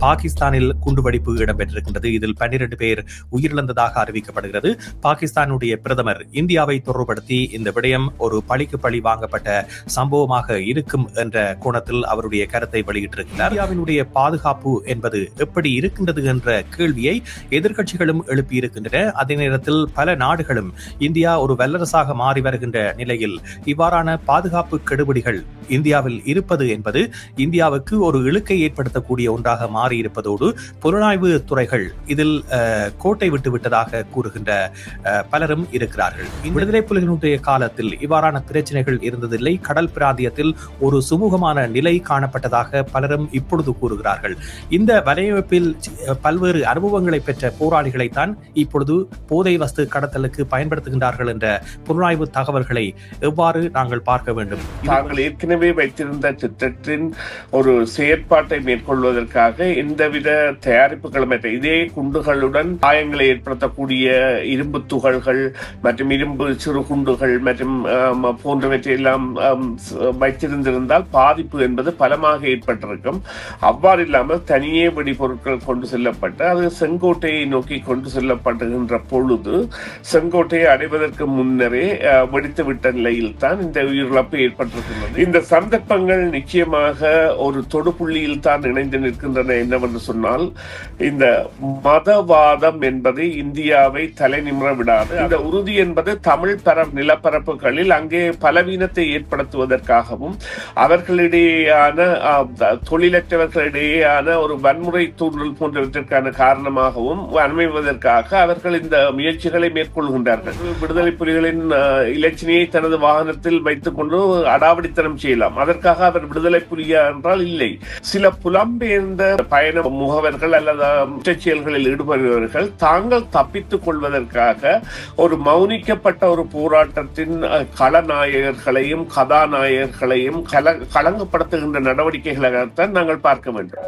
பாகிஸ்தானில் குண்டுவெடிப்பு இடம்பெற்றிருக்கின்றது. இதில் 12 பேர் உயிரிழந்ததாக அறிவிக்கப்படுகிறது. பாகிஸ்தானுடைய பிரதமர் இந்தியாவை தொடர்புபடுத்தி இந்த விடயம் ஒரு பழிக்கு பழி வாங்கப்பட்ட சம்பவமாக இருக்கும் என்ற கோணத்தில் அவருடைய கருத்தை வெளியிட்டிருக்கிறார். இந்தியாவினுடைய பாதுகாப்பு என்பது எப்படி இருக்கின்றது என்ற கேள்வியை எதிர்க்கட்சிகளும் எழுப்பியிருக்கின்றன. அதே நேரத்தில் பல நாடுகளும் இந்தியா ஒரு வல்லரசாக மாறி வருகின்ற நிலையில் இவ்வாறான பாதுகாப்பு கெடுபிடிகள் இந்தியாவில் இருப்பது என்பது இந்தியாவுக்கு ஒரு இழுக்கை ஏற்படுத்தக்கூடிய ஒன்றாக மாறியிருப்பதோடு புலனாய்வு துறைகள் இதில் கோட்டை விட்டுவிட்டதாக கூறுகின்ற பலரும் இருக்கிறார்கள். விடுதலை புலிகளுடைய காலத்தில் இவ்வாறான பிரச்சனைகள் இருந்ததில்லை. கடல் பிராந்தியத்தில் ஒரு சுமூகமான நிலை காணப்பட்டதாக பலரும் இப்பொழுது கூறுகிறார்கள். இந்த வலையமைப்பில் பல்வேறு அனுபவங்களை பெற்ற போராளிகளைத்தான் இப்பொழுது போதை வஸ்து கடத்தலுக்கு பயன்படுத்துகின்றார்கள் என்ற புலனாய்வு தகவல்களை எவ்வாறு நாங்கள் பார்க்க வேண்டும்? தாங்கள் ஏற்கனவே வைத்திருந்த திட்டத்தின் ஒரு செயற்பாட்டை மேற்கொள்வதற்காக எந்தவித தயாரிப்புகளும் இதே குண்டுகளுடன் காயங்களை ஏற்படுத்தக்கூடிய இரும்பு துகள்கள் மற்றும் இரும்பு சிறு குண்டுகள் மற்றும் போன்றவற்றை எல்லாம் வைத்திருந்திருந்தால் பாதிப்பு என்பது பலமாக ஏற்பட்டிருக்கும். அவ்வாறு இல்லாமல் தனியே வெடிபொருட்கள் கொண்டு செல்லப்பட்டு அது செங்கோட்டையை நோக்கி கொண்டு செல்லப்படுகின்ற பொழுது செங்கோட்டையை அடைவதற்கு முன்னரே வெடித்துவிட்ட நிலையில் தான் இந்த உயிரிழப்பு ஏற்பட்டிருக்கிறது. இந்த சந்தர்ப்பங்கள் நிச்சயமாக ஒரு தொடுப்புள்ளியில் தான் இணைந்து நிற்கின்றன. என்னவென்று சொன்னால், இந்த மதவாதம் என்பது இந்தியாவை தலைநிமிர விடாது. அந்த உறுதி என்பது தமிழ் நிலப்பரப்புகளில் அங்கே பலவீனத்தை ஏற்படுத்துவதற்காகவும் அவர்களிடையேயான தொழிலற்றவர்களிடையேயான ஒரு வன்முறை தூண்டல் போன்றவற்றிற்கான காரணமாகவும் அமைவதற்காக அவர்கள் இந்த முயற்சிகளை மேற்கொள்கின்றார்கள். விடுதலை புலிகளின் இலச்சினையை தனது வாகனத்தில் வைத்துக் கொண்டு அடாவடித்தனம் செய்யலாம். அதற்காக அவர் விடுதலை புலியா என்றால் இல்லை. சில புலம்பெயர்ந்த பயண முகவர்கள் அல்லது குற்றச்செயல்களில் ஈடுபடுபவர்கள் தாங்கள் தப்பித்துக் கொள்வதற்காக ஒரு மௌனிக்கப்பட்ட ஒரு போராட்டத்தின் களநாயகர்களையும் கதாநாயகர்களையும் களங்கப்படுத்துகின்ற நடவடிக்கைகளாகத்தான் நாங்கள் பார்க்க வேண்டும்.